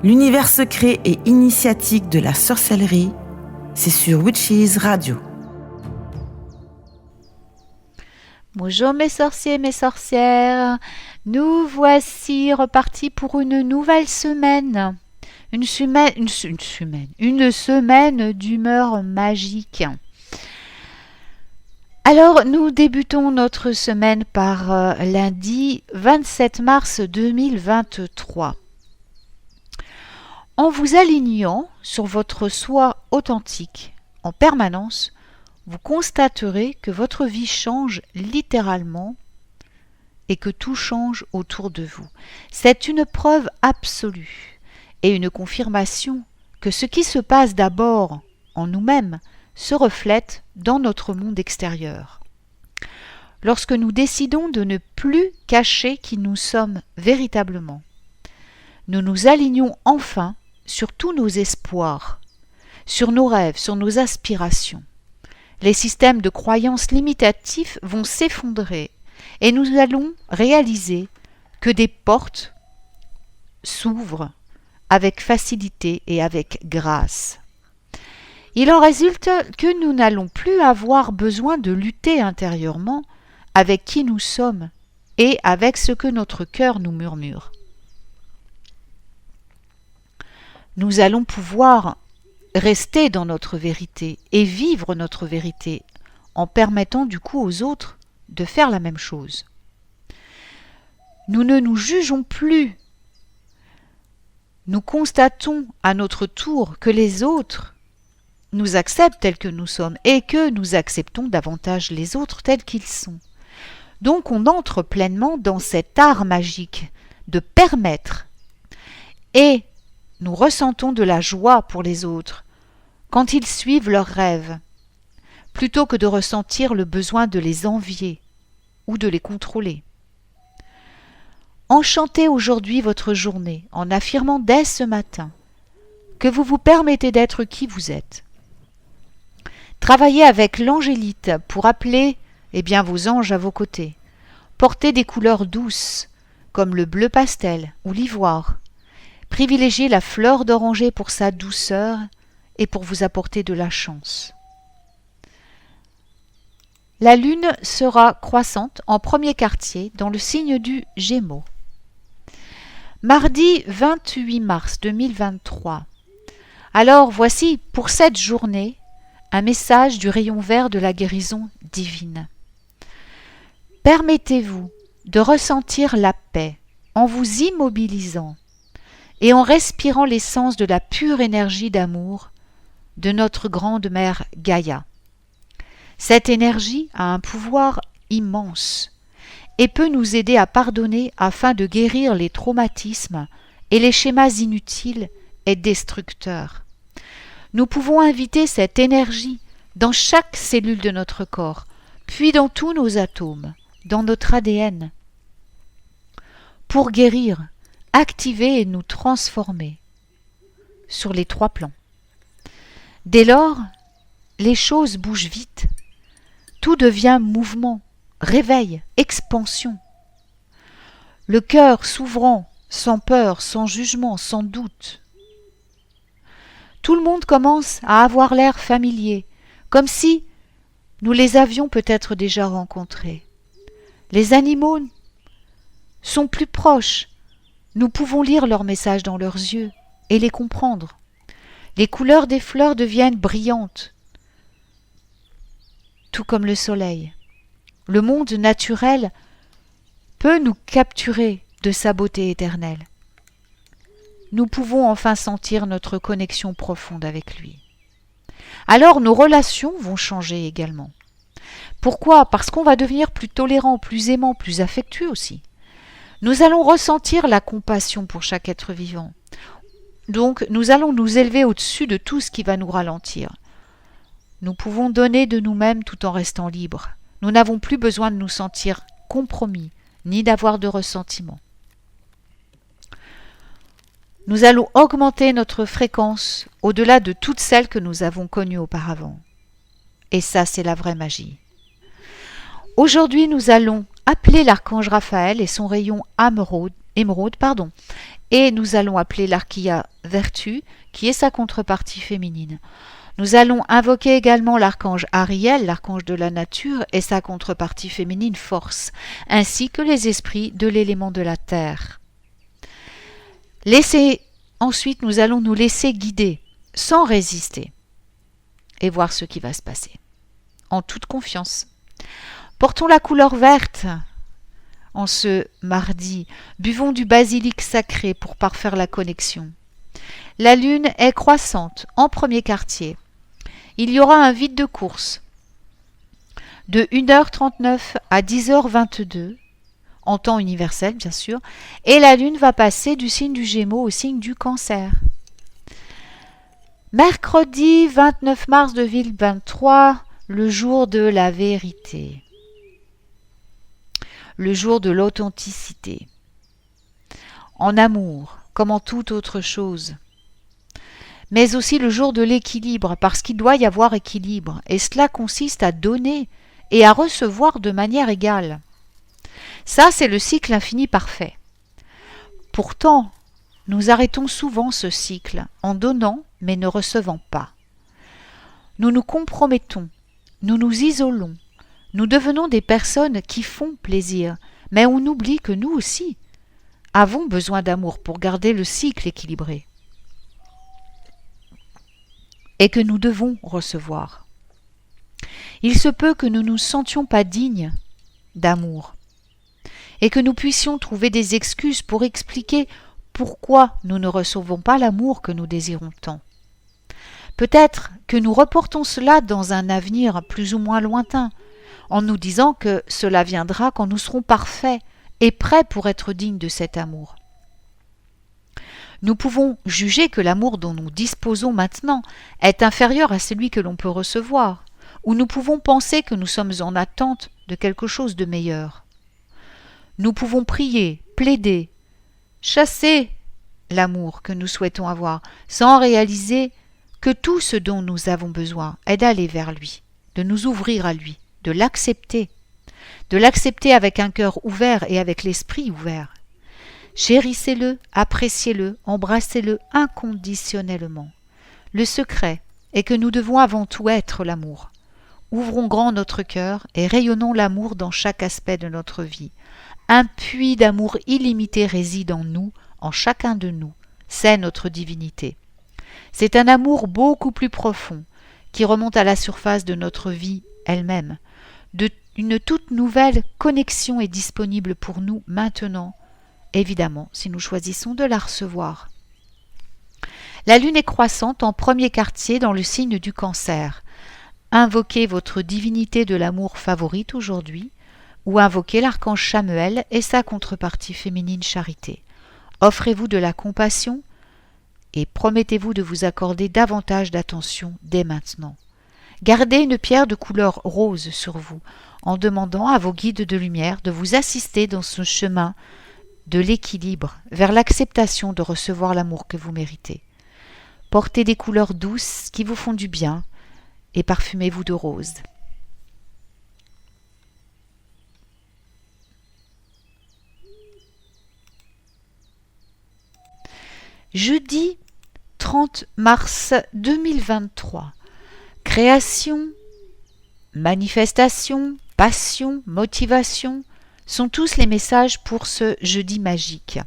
L'univers secret et initiatique de la sorcellerie, c'est sur Witches Radio. Bonjour mes sorciers, mes sorcières, nous voici repartis pour une nouvelle semaine. Une semaine d'humeur magique. Alors, nous débutons notre semaine par lundi 27 mars 2023. En vous alignant sur votre soi authentique en permanence, vous constaterez que votre vie change littéralement et que tout change autour de vous. C'est une preuve absolue et une confirmation que ce qui se passe d'abord en nous-mêmes se reflète dans notre monde extérieur. Lorsque nous décidons de ne plus cacher qui nous sommes véritablement, nous nous alignons enfin sur tous nos espoirs, sur nos rêves, sur nos aspirations. Les systèmes de croyances limitatifs vont s'effondrer et nous allons réaliser que des portes s'ouvrent avec facilité et avec grâce. Il en résulte que nous n'allons plus avoir besoin de lutter intérieurement avec qui nous sommes et avec ce que notre cœur nous murmure. Nous allons pouvoir rester dans notre vérité et vivre notre vérité en permettant du coup aux autres de faire la même chose. Nous ne nous jugeons plus. Nous constatons à notre tour que les autres nous acceptent tels que nous sommes et que nous acceptons davantage les autres tels qu'ils sont. Donc on entre pleinement dans cet art magique de permettre et nous ressentons de la joie pour les autres quand ils suivent leurs rêves, plutôt que de ressentir le besoin de les envier ou de les contrôler. Enchantez aujourd'hui votre journée en affirmant dès ce matin que vous vous permettez d'être qui vous êtes. Travaillez avec l'angélite pour appeler vos anges à vos côtés. Portez des couleurs douces comme le bleu pastel ou l'ivoire. Privilégiez la fleur d'oranger pour sa douceur et pour vous apporter de la chance. La lune sera croissante en premier quartier dans le signe du Gémeaux. Mardi 28 mars 2023. Alors voici pour cette journée un message du rayon vert de la guérison divine. Permettez-vous de ressentir la paix en vous immobilisant et en respirant l'essence de la pure énergie d'amour de notre grande mère Gaïa. Cette énergie a un pouvoir immense et peut nous aider à pardonner afin de guérir les traumatismes et les schémas inutiles et destructeurs. Nous pouvons inviter cette énergie dans chaque cellule de notre corps, puis dans tous nos atomes, dans notre ADN, pour guérir, activer et nous transformer sur les 3 plans. Dès lors, les choses bougent vite. Tout devient mouvement, réveil, expansion. Le cœur s'ouvrant, sans peur, sans jugement, sans doute. Tout le monde commence à avoir l'air familier, comme si nous les avions peut-être déjà rencontrés. Les animaux sont plus proches. Nous pouvons lire leurs messages dans leurs yeux et les comprendre. Les couleurs des fleurs deviennent brillantes, tout comme le soleil. Le monde naturel peut nous capturer de sa beauté éternelle. Nous pouvons enfin sentir notre connexion profonde avec lui. Alors nos relations vont changer également. Pourquoi ? Parce qu'on va devenir plus tolérant, plus aimant, plus affectueux aussi. Nous allons ressentir la compassion pour chaque être vivant. Donc, nous allons nous élever au-dessus de tout ce qui va nous ralentir. Nous pouvons donner de nous-mêmes tout en restant libres. Nous n'avons plus besoin de nous sentir compromis, ni d'avoir de ressentiment. Nous allons augmenter notre fréquence au-delà de toutes celles que nous avons connues auparavant. Et ça, c'est la vraie magie. Aujourd'hui, nous allons appeler l'archange Raphaël et son rayon émeraude, pardon. Et nous allons appeler l'archia vertu, qui est sa contrepartie féminine. Nous allons invoquer également l'archange Ariel, l'archange de la nature, et sa contrepartie féminine force, ainsi que les esprits de l'élément de la terre. Ensuite, nous allons nous laisser guider, sans résister, et voir ce qui va se passer, en toute confiance. Portons la couleur verte en ce mardi. Buvons du basilic sacré pour parfaire la connexion. La lune est croissante en premier quartier. Il y aura un vide de course de 1h39 à 10h22, en temps universel bien sûr, et la lune va passer du signe du Gémeaux au signe du Cancer. Mercredi 29 mars 2023, le jour de la vérité, le jour de l'authenticité, en amour comme en toute autre chose, mais aussi le jour de l'équilibre, parce qu'il doit y avoir équilibre, et cela consiste à donner et à recevoir de manière égale. Ça, c'est le cycle infini parfait. Pourtant, nous arrêtons souvent ce cycle en donnant mais ne recevant pas. Nous nous compromettons, nous nous isolons, nous devenons des personnes qui font plaisir, mais on oublie que nous aussi avons besoin d'amour pour garder le cycle équilibré. Et que nous devons recevoir. Il se peut que nous ne nous sentions pas dignes d'amour et que nous puissions trouver des excuses pour expliquer pourquoi nous ne recevons pas l'amour que nous désirons tant. Peut-être que nous reportons cela dans un avenir plus ou moins lointain, en nous disant que cela viendra quand nous serons parfaits et prêts pour être dignes de cet amour. Nous pouvons juger que l'amour dont nous disposons maintenant est inférieur à celui que l'on peut recevoir, ou nous pouvons penser que nous sommes en attente de quelque chose de meilleur. Nous pouvons prier, plaider, chasser l'amour que nous souhaitons avoir, sans réaliser que tout ce dont nous avons besoin est d'aller vers lui, de nous ouvrir à lui, de l'accepter avec un cœur ouvert et avec l'esprit ouvert. Chérissez-le, appréciez-le, embrassez-le inconditionnellement. Le secret est que nous devons avant tout être l'amour. Ouvrons grand notre cœur et rayonnons l'amour dans chaque aspect de notre vie. Un puits d'amour illimité réside en nous, en chacun de nous. C'est notre divinité. C'est un amour beaucoup plus profond qui remonte à la surface de notre vie elle-même. Une toute nouvelle connexion est disponible pour nous maintenant, évidemment, si nous choisissons de la recevoir. La lune est croissante en premier quartier dans le signe du Cancer. Invoquez votre divinité de l'amour favorite aujourd'hui, ou invoquez l'archange Chamuel et sa contrepartie féminine Charité. Offrez-vous de la compassion et promettez-vous de vous accorder davantage d'attention dès maintenant. Gardez une pierre de couleur rose sur vous, en demandant à vos guides de lumière de vous assister dans ce chemin de l'équilibre vers l'acceptation de recevoir l'amour que vous méritez. Portez des couleurs douces qui vous font du bien et parfumez-vous de rose. Jeudi 30 mars 2023. Création, manifestation, passion, motivation sont tous les messages pour ce jeudi magique.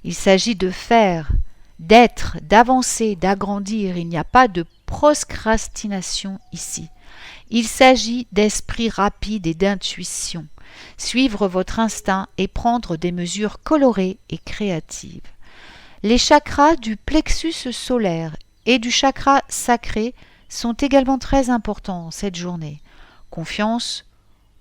Il s'agit de faire, d'être, d'avancer, d'agrandir. Il n'y a pas de procrastination ici. Il s'agit d'esprit rapide et d'intuition. Suivre votre instinct et prendre des mesures colorées et créatives. Les chakras du plexus solaire et du chakra sacré sont également très importants cette journée. Confiance,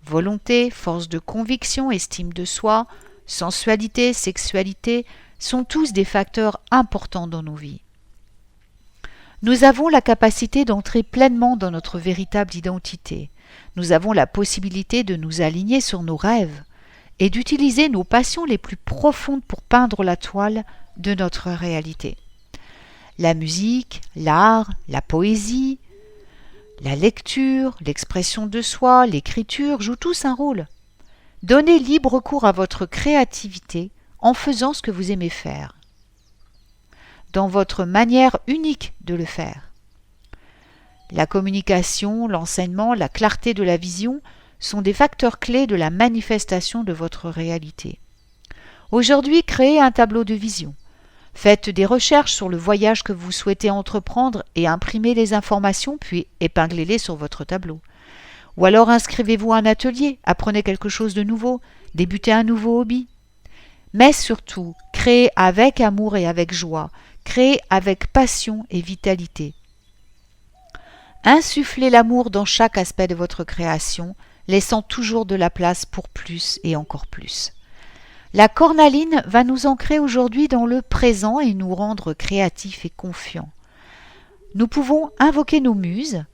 volonté, force de conviction, estime de soi, sensualité, sexualité sont tous des facteurs importants dans nos vies. Nous avons la capacité d'entrer pleinement dans notre véritable identité. Nous avons la possibilité de nous aligner sur nos rêves et d'utiliser nos passions les plus profondes pour peindre la toile de notre réalité. La musique, l'art, la poésie, la lecture, l'expression de soi, l'écriture jouent tous un rôle. Donnez libre cours à votre créativité en faisant ce que vous aimez faire, dans votre manière unique de le faire. La communication, l'enseignement, la clarté de la vision sont des facteurs clés de la manifestation de votre réalité. Aujourd'hui, créez un tableau de vision. Faites des recherches sur le voyage que vous souhaitez entreprendre et imprimez les informations puis épinglez-les sur votre tableau. Ou alors inscrivez-vous à un atelier, apprenez quelque chose de nouveau, débutez un nouveau hobby. Mais surtout, créez avec amour et avec joie, créez avec passion et vitalité. Insufflez l'amour dans chaque aspect de votre création, laissant toujours de la place pour plus et encore plus. La cornaline va nous ancrer aujourd'hui dans le présent et nous rendre créatifs et confiants. Nous pouvons invoquer nos muses,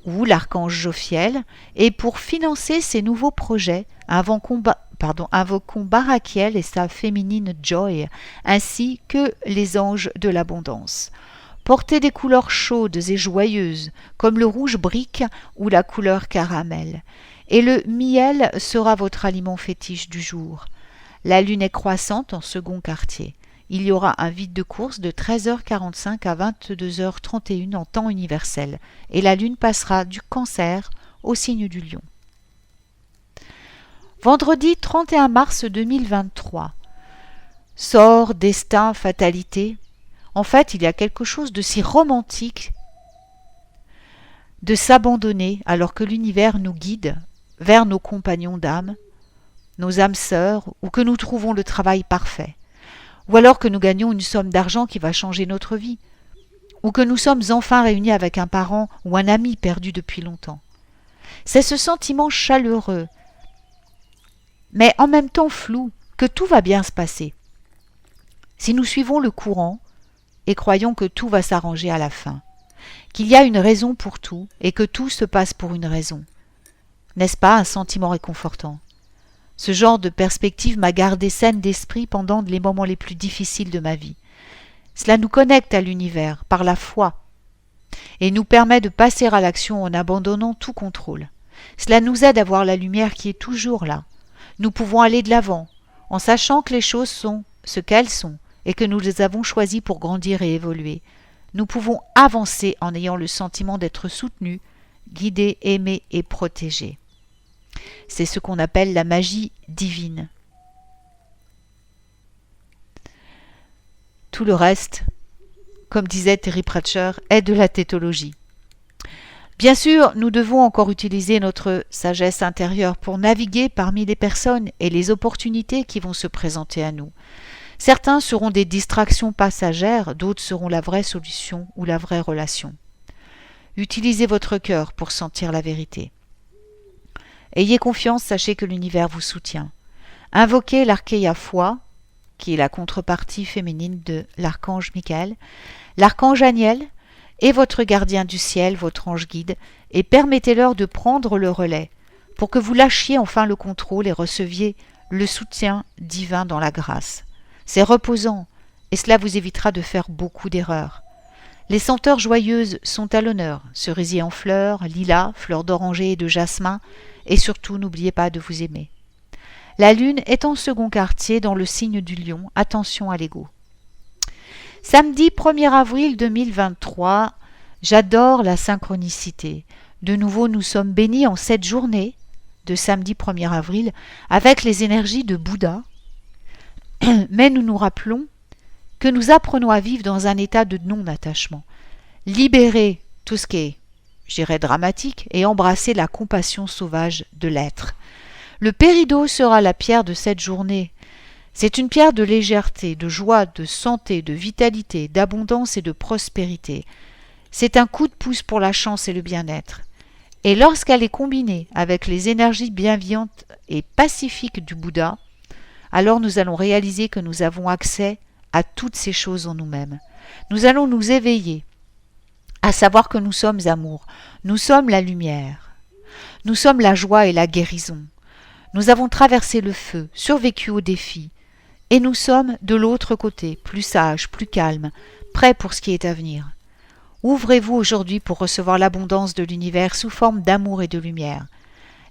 ou l'archange Jophiel, et pour financer ces nouveaux projets, invoquons Barakiel et sa féminine Joy, ainsi que les anges de l'abondance. Portez des couleurs chaudes et joyeuses, comme le rouge brique ou la couleur caramel, et le miel sera votre aliment fétiche du jour. La lune est croissante en second quartier. Il y aura un vide de course de 13h45 à 22h31 en temps universel, et la lune passera du Cancer au signe du Lion. Vendredi 31 mars 2023. Sort, destin, fatalité. En fait, il y a quelque chose de si romantique de s'abandonner alors que l'univers nous guide vers nos compagnons d'âme, nos âmes sœurs, ou que nous trouvons le travail parfait, ou alors que nous gagnons une somme d'argent qui va changer notre vie, ou que nous sommes enfin réunis avec un parent ou un ami perdu depuis longtemps. C'est ce sentiment chaleureux, mais en même temps flou, que tout va bien se passer. Si nous suivons le courant et croyons que tout va s'arranger à la fin, qu'il y a une raison pour tout et que tout se passe pour une raison. N'est-ce pas un sentiment réconfortant ? Ce genre de perspective m'a gardé saine d'esprit pendant les moments les plus difficiles de ma vie. Cela nous connecte à l'univers par la foi et nous permet de passer à l'action en abandonnant tout contrôle. Cela nous aide à voir la lumière qui est toujours là. Nous pouvons aller de l'avant en sachant que les choses sont ce qu'elles sont et que nous les avons choisies pour grandir et évoluer. Nous pouvons avancer en ayant le sentiment d'être soutenus, guidés, aimés et protégés. C'est ce qu'on appelle la magie divine. Tout le reste, comme disait Terry Pratchett, est de la tétologie. Bien sûr, nous devons encore utiliser notre sagesse intérieure pour naviguer parmi les personnes et les opportunités qui vont se présenter à nous. Certains seront des distractions passagères, d'autres seront la vraie solution ou la vraie relation. Utilisez votre cœur pour sentir la vérité. Ayez confiance, sachez que l'univers vous soutient. Invoquez l'archéa foi, qui est la contrepartie féminine de l'archange Michael, l'archange Aniel et votre gardien du ciel, votre ange guide, et permettez-leur de prendre le relais pour que vous lâchiez enfin le contrôle et receviez le soutien divin dans la grâce. C'est reposant et cela vous évitera de faire beaucoup d'erreurs. Les senteurs joyeuses sont à l'honneur, cerisier en fleurs, lilas, fleurs d'oranger et de jasmin, et surtout n'oubliez pas de vous aimer. La lune est en second quartier dans le signe du lion, attention à l'ego. Samedi 1er avril 2023, j'adore la synchronicité. De nouveau, nous sommes bénis en cette journée de samedi 1er avril avec les énergies de Bouddha, mais nous nous rappelons que nous apprenons à vivre dans un état de non-attachement. Libérer tout ce qui est, je dirais, dramatique et embrasser la compassion sauvage de l'être. Le péridot sera la pierre de cette journée. C'est une pierre de légèreté, de joie, de santé, de vitalité, d'abondance et de prospérité. C'est un coup de pouce pour la chance et le bien-être. Et lorsqu'elle est combinée avec les énergies bienveillantes et pacifiques du Bouddha, alors nous allons réaliser que nous avons accès à toutes ces choses en nous-mêmes. Nous allons nous éveiller, à savoir que nous sommes amour, nous sommes la lumière, nous sommes la joie et la guérison. Nous avons traversé le feu, survécu aux défis, et nous sommes de l'autre côté, plus sages, plus calmes, prêts pour ce qui est à venir. Ouvrez-vous aujourd'hui pour recevoir l'abondance de l'univers sous forme d'amour et de lumière.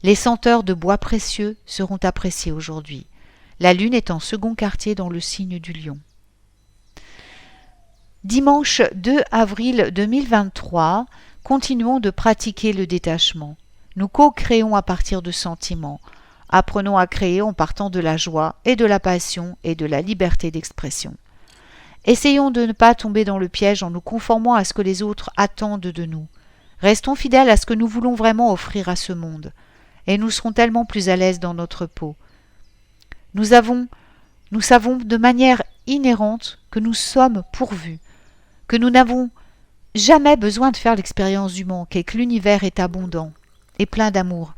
Les senteurs de bois précieux seront appréciées aujourd'hui. La Lune est en second quartier dans le signe du Lion. Dimanche 2 avril 2023, continuons de pratiquer le détachement. Nous co-créons à partir de sentiments. Apprenons à créer en partant de la joie et de la passion et de la liberté d'expression. Essayons de ne pas tomber dans le piège en nous conformant à ce que les autres attendent de nous. Restons fidèles à ce que nous voulons vraiment offrir à ce monde, et nous serons tellement plus à l'aise dans notre peau. Nous savons de manière inhérente que nous sommes pourvus, que nous n'avons jamais besoin de faire l'expérience du manque et que l'univers est abondant et plein d'amour.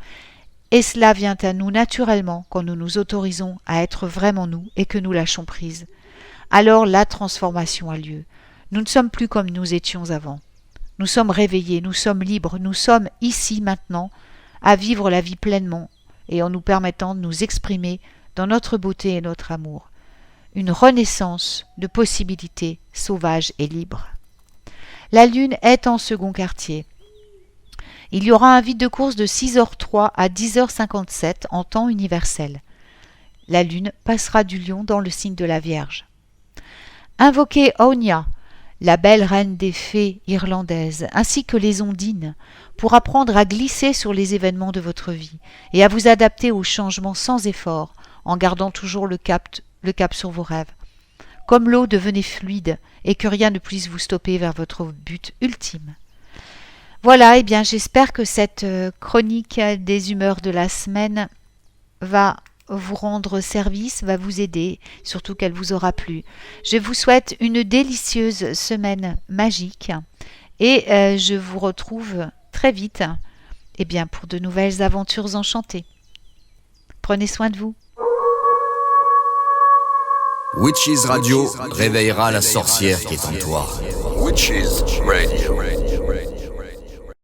Et cela vient à nous naturellement quand nous nous autorisons à être vraiment nous et que nous lâchons prise. Alors la transformation a lieu. Nous ne sommes plus comme nous étions avant. Nous sommes réveillés, nous sommes libres, nous sommes ici maintenant à vivre la vie pleinement et en nous permettant de nous exprimer dans notre beauté et notre amour. Une renaissance de possibilités sauvages et libres. La Lune est en second quartier. Il y aura un vide de course de 6h03 à 10h57 en temps universel. La Lune passera du Lion dans le signe de la Vierge. Invoquez Onya, la belle reine des fées irlandaises, ainsi que les ondines, pour apprendre à glisser sur les événements de votre vie et à vous adapter aux changements sans effort, en gardant toujours le cap sur vos rêves. Comme l'eau, devenez fluide et que rien ne puisse vous stopper vers votre but ultime. Voilà, eh bien, j'espère que cette chronique des humeurs de la semaine va vous rendre service, va vous aider, surtout qu'elle vous aura plu. Je vous souhaite une délicieuse semaine magique et je vous retrouve très vite eh bien, pour de nouvelles aventures enchantées. Prenez soin de vous. Witches Radio réveillera la sorcière qui est en toi. Witches Radio.